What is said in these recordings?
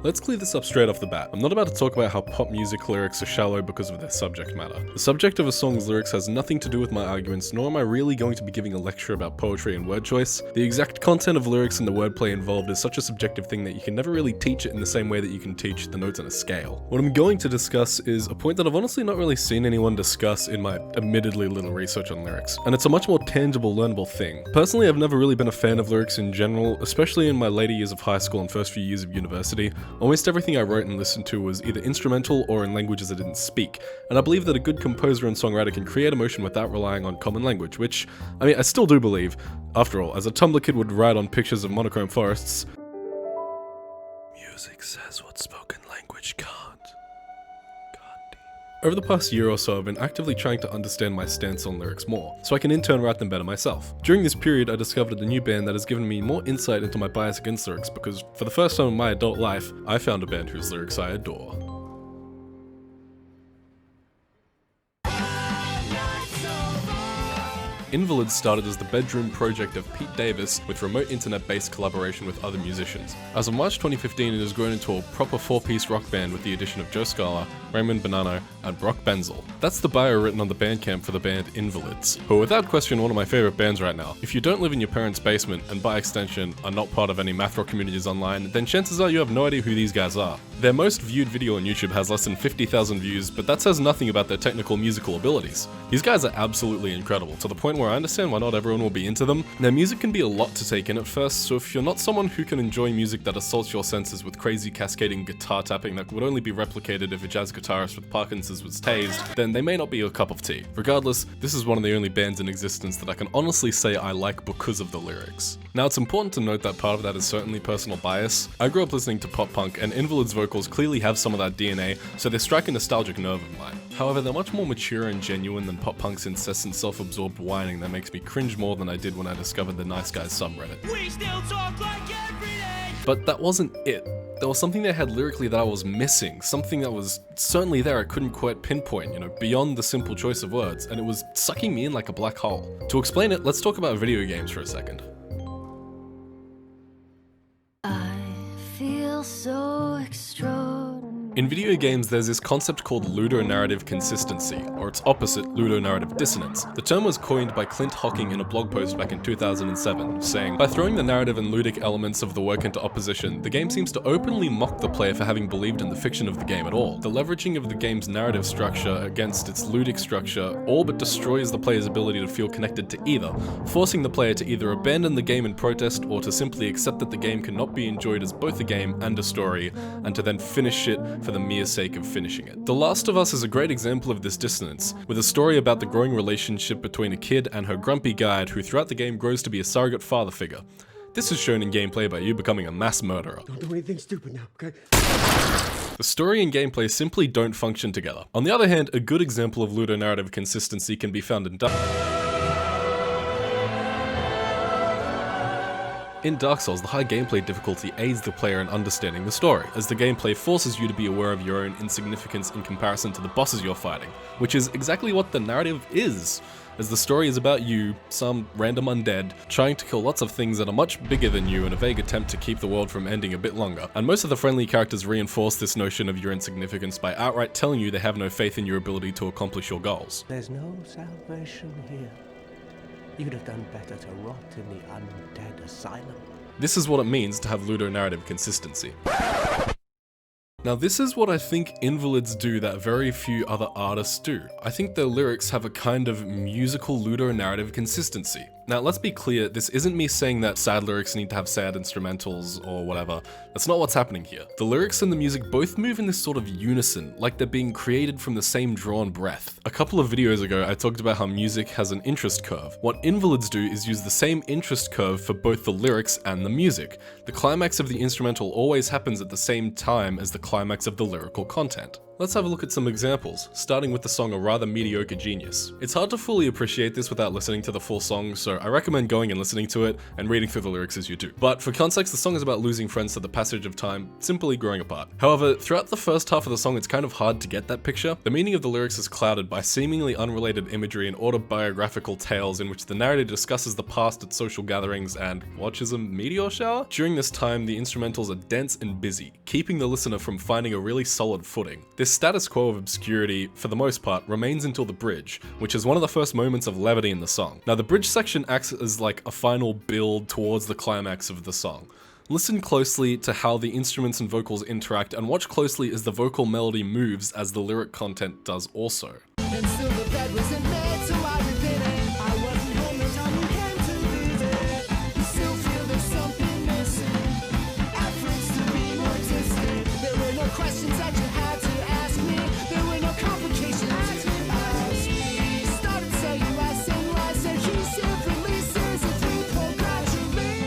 Let's clear this up straight off the bat. I'm not about to talk about how pop music lyrics are shallow because of their subject matter. The subject of a song's lyrics has nothing to do with my arguments, nor am I really going to be giving a lecture about poetry and word choice. The exact content of lyrics and the wordplay involved is such a subjective thing that you can never really teach it in the same way that you can teach the notes on a scale. What I'm going to discuss is a point that I've honestly not really seen anyone discuss in my admittedly little research on lyrics, and it's a much more tangible, learnable thing. Personally, I've never really been a fan of lyrics in general, especially in my later years of high school and first few years of university. Almost everything I wrote and listened to was either instrumental or in languages I didn't speak, and I believe that a good composer and songwriter can create emotion without relying on common language, which, I mean, I still do believe. After all, as a Tumblr kid would write on pictures of monochrome forests, music says what spoken language can't. Over the past year or so, I've been actively trying to understand my stance on lyrics more, so I can in turn write them better myself. During this period, I discovered a new band that has given me more insight into my bias against lyrics because, for the first time in my adult life, I found a band whose lyrics I adore. Invalids started as the bedroom project of Pete Davis with remote internet-based collaboration with other musicians. As of March 2015, it has grown into a proper four-piece rock band with the addition of Joe Scala, Raymond Bonanno, and Brock Benzel. That's the bio written on the Bandcamp for the band Invalids, who are without question one of my favorite bands right now. If you don't live in your parents' basement, and by extension are not part of any math rock communities online, then chances are you have no idea who these guys are. Their most viewed video on YouTube has less than 50,000 views, but that says nothing about their technical musical abilities. These guys are absolutely incredible, to the point where I understand why not everyone will be into them. Their music can be a lot to take in at first, so if you're not someone who can enjoy music that assaults your senses with crazy cascading guitar tapping that would only be replicated if a jazz guitarist with Parkinson's was tased, then they may not be your cup of tea. Regardless, this is one of the only bands in existence that I can honestly say I like because of the lyrics. Now, it's important to note that part of that is certainly personal bias. I grew up listening to pop punk, and Invalids' vocals clearly have some of that DNA, so they strike a nostalgic nerve of mine. However, they're much more mature and genuine than pop punk's incessant self-absorbed whining that makes me cringe more than I did when I discovered the Nice Guys subreddit. We still talk like every day. But that wasn't it. There was something they had lyrically that I was missing, something that was certainly there I couldn't quite pinpoint, beyond the simple choice of words, and it was sucking me in like a black hole. To explain it, let's talk about video games for a second. I feel so extraordinary. In video games, there's this concept called ludonarrative consistency, or its opposite, ludonarrative dissonance. The term was coined by Clint Hocking in a blog post back in 2007, saying, "By throwing the narrative and ludic elements of the work into opposition, the game seems to openly mock the player for having believed in the fiction of the game at all. The leveraging of the game's narrative structure against its ludic structure all but destroys the player's ability to feel connected to either, forcing the player to either abandon the game in protest or to simply accept that the game cannot be enjoyed as both a game and a story, and to then finish it for the mere sake of finishing it." The Last of Us is a great example of this dissonance, with a story about the growing relationship between a kid and her grumpy guide who throughout the game grows to be a surrogate father figure. This is shown in gameplay by you becoming a mass murderer. Don't do anything stupid now, okay? The story and gameplay simply don't function together. On the other hand, a good example of ludonarrative consistency can be found in Dark Souls, the high gameplay difficulty aids the player in understanding the story, as the gameplay forces you to be aware of your own insignificance in comparison to the bosses you're fighting, which is exactly what the narrative is, as the story is about you, some random undead, trying to kill lots of things that are much bigger than you in a vague attempt to keep the world from ending a bit longer. And most of the friendly characters reinforce this notion of your insignificance by outright telling you they have no faith in your ability to accomplish your goals. There's no salvation here. You'd have done better to rot in the undead asylum. This is what it means to have ludonarrative consistency. Now, this is what I think Invalids do that very few other artists do. I think their lyrics have a kind of musical ludonarrative consistency. Now, let's be clear, this isn't me saying that sad lyrics need to have sad instrumentals or whatever. That's not what's happening here. The lyrics and the music both move in this sort of unison, like they're being created from the same drawn breath. A couple of videos ago, I talked about how music has an interest curve. What Invalids do is use the same interest curve for both the lyrics and the music. The climax of the instrumental always happens at the same time as the climax of the lyrical content. Let's have a look at some examples, starting with the song A Rather Mediocre Genius. It's hard to fully appreciate this without listening to the full song, so I recommend going and listening to it and reading through the lyrics as you do. But for context, the song is about losing friends to the passage of time, simply growing apart. However, throughout the first half of the song, it's kind of hard to get that picture. The meaning of the lyrics is clouded by seemingly unrelated imagery and autobiographical tales in which the narrator discusses the past at social gatherings and watches a meteor shower. During this time, the instrumentals are dense and busy, keeping the listener from finding a really solid footing. This status quo of obscurity, for the most part, remains until the bridge, which is one of the first moments of levity in the song. Now, the bridge section acts as like a final build towards the climax of the song. Listen closely to how the instruments and vocals interact, and watch closely as the vocal melody moves as the lyric content does also. And still the bed wasn't made, so I repeat it. I wasn't home the time you came to leave it. You still feel there's something missing. Efforts to be more existent. There were no questions that you had to ask me. There were no complications. As we started saying less and less, adhesive releases as we pull gradually.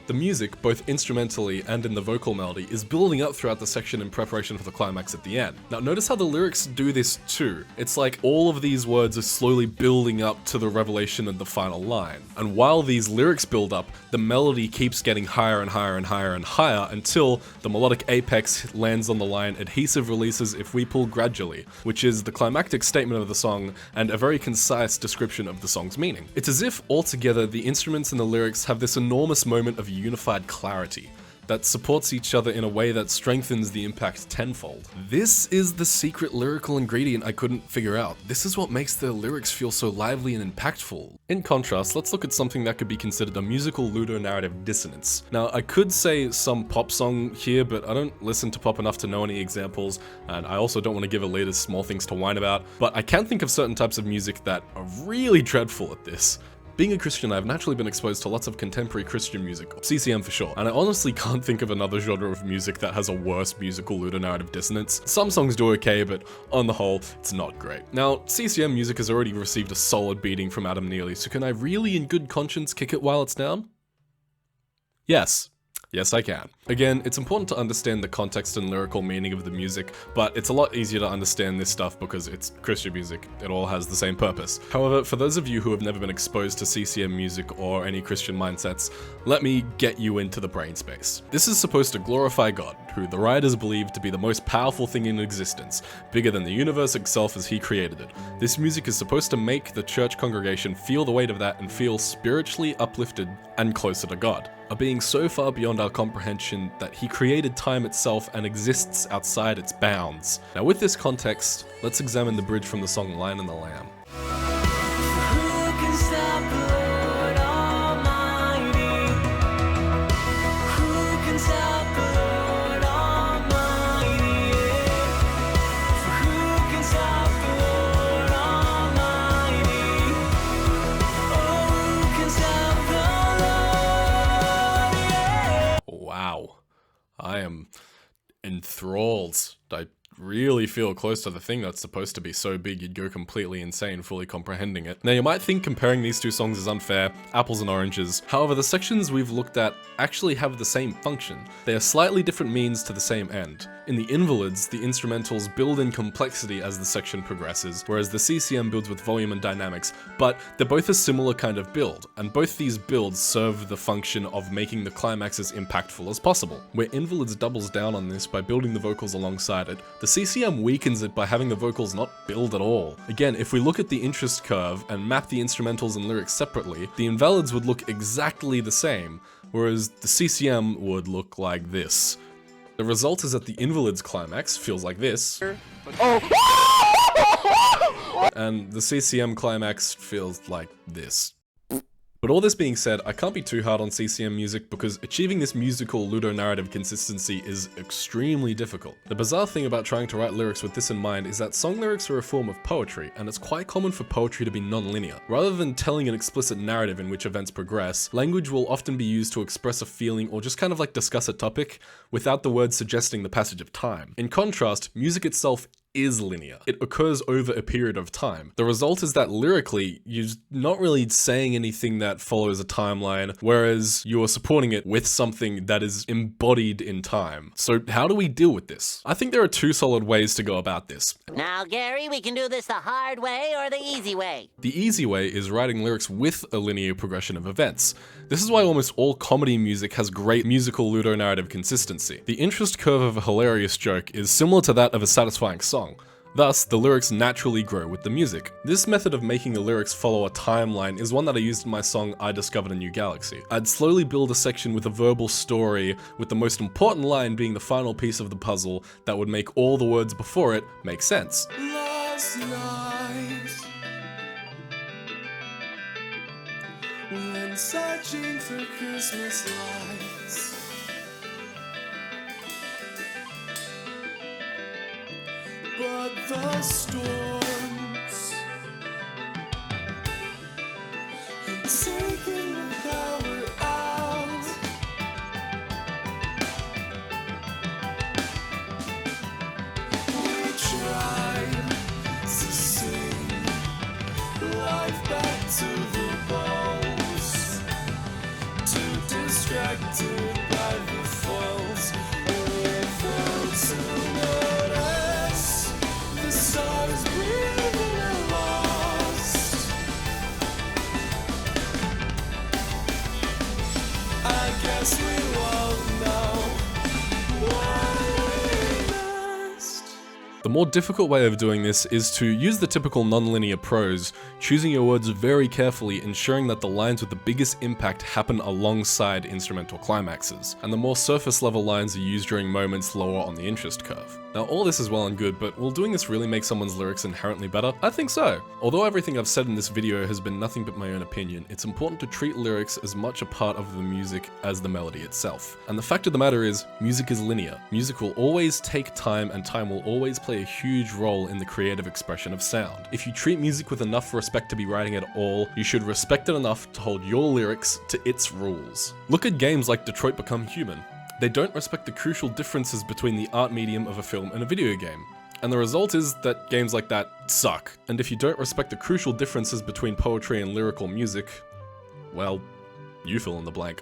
The music, both instrumentally and in the vocal melody, is building up throughout the section in preparation for the climax at the end. Now notice how the lyrics do this too. It's like all of these words are slowly building up to the revelation of the final line. And while these lyrics build up, the melody keeps getting higher and higher and higher and higher until the melodic apex lands on the line "adhesive releases if we pull gradually," which is the climactic statement of the song and a very concise description of the song's meaning. It's as if altogether the instruments and the lyrics have this enormous moment of unified clarity that supports each other in a way that strengthens the impact tenfold. This is the secret lyrical ingredient I couldn't figure out. This is what makes the lyrics feel so lively and impactful. In contrast, let's look at something that could be considered a musical ludonarrative dissonance. Now, I could say some pop song here, but I don't listen to pop enough to know any examples, and I also don't want to give a leader small things to whine about, but I can think of certain types of music that are really dreadful at this. Being a Christian, I've naturally been exposed to lots of contemporary Christian music, CCM for sure, and I honestly can't think of another genre of music that has a worse musical ludonarrative dissonance. Some songs do okay, but on the whole, it's not great. Now, CCM music has already received a solid beating from Adam Neely, so can I really in good conscience kick it while it's down? Yes. Yes, I can. Again, it's important to understand the context and lyrical meaning of the music, but it's a lot easier to understand this stuff because it's Christian music. It all has the same purpose. However, for those of you who have never been exposed to CCM music or any Christian mindsets, let me get you into the brain space. This is supposed to glorify God, who the writers believe to be the most powerful thing in existence, bigger than the universe itself as he created it. This music is supposed to make the church congregation feel the weight of that and feel spiritually uplifted and closer to God, a being so far beyond our comprehension that he created time itself and exists outside its bounds. Now with this context, let's examine the bridge from the song Lion and the Lamb. Who can stop the Lord Almighty? Who can stop the Lord Almighty? For who can stop the Lord Almighty? Oh, who can stop the Lord? Yeah. Wow. I am enthralled. I really feel close to the thing that's supposed to be so big you'd go completely insane fully comprehending it. Now you might think comparing these two songs is unfair, apples and oranges. However, the sections we've looked at actually have the same function. They are slightly different means to the same end. In the Invalids, the instrumentals build in complexity as the section progresses, whereas the CCM builds with volume and dynamics, but they're both a similar kind of build, and both these builds serve the function of making the climax as impactful as possible. Where Invalids doubles down on this by building the vocals alongside it, the CCM weakens it by having the vocals not build at all. Again, if we look at the interest curve and map the instrumentals and lyrics separately, the Invalids would look exactly the same, whereas the CCM would look like this. The result is that the Invalids climax feels like this, and the CCM climax feels like this. But all this being said, I can't be too hard on CCM music because achieving this musical ludonarrative consistency is extremely difficult. The bizarre thing about trying to write lyrics with this in mind is that song lyrics are a form of poetry, and it's quite common for poetry to be non-linear. Rather than telling an explicit narrative in which events progress, language will often be used to express a feeling or just kind of like discuss a topic without the words suggesting the passage of time. In contrast, music itself is linear. It occurs over a period of time. The result is that lyrically, you're not really saying anything that follows a timeline, whereas you are supporting it with something that is embodied in time. So how do we deal with this? I think there are two solid ways to go about this. Now, Gary, we can do this the hard way or the easy way. The easy way is writing lyrics with a linear progression of events. This is why almost all comedy music has great musical ludonarrative consistency. The interest curve of a hilarious joke is similar to that of a satisfying song. Thus, the lyrics naturally grow with the music. This method of making the lyrics follow a timeline is one that I used in my song I Discovered a New Galaxy. I'd slowly build a section with a verbal story, with the most important line being the final piece of the puzzle that would make all the words before it make sense. Last night, when searching for Christmas lights, but the storms had taken the power out. We tried to sing life back to the bones, too distracted by the falls. We failed to notice the stars breathing are lost. I guess we won't know what we missed. The more difficult way of doing this is to use the typical non-linear prose, choosing your words very carefully, ensuring that the lines with the biggest impact happen alongside instrumental climaxes, and the more surface level lines are used during moments lower on the interest curve. Now all this is well and good, but will doing this really make someone's lyrics inherently better? I think so. Although everything I've said in this video has been nothing but my own opinion, it's important to treat lyrics as much a part of the music as the melody itself. And the fact of the matter is, music is linear. Music will always take time, and time will always play a huge role in the creative expression of sound. If you treat music with enough respect to be writing at all, you should respect it enough to hold your lyrics to its rules. Look at games like Detroit Become Human. They don't respect the crucial differences between the art medium of a film and a video game. And the result is that games like that suck. And if you don't respect the crucial differences between poetry and lyrical music, well, you fill in the blank.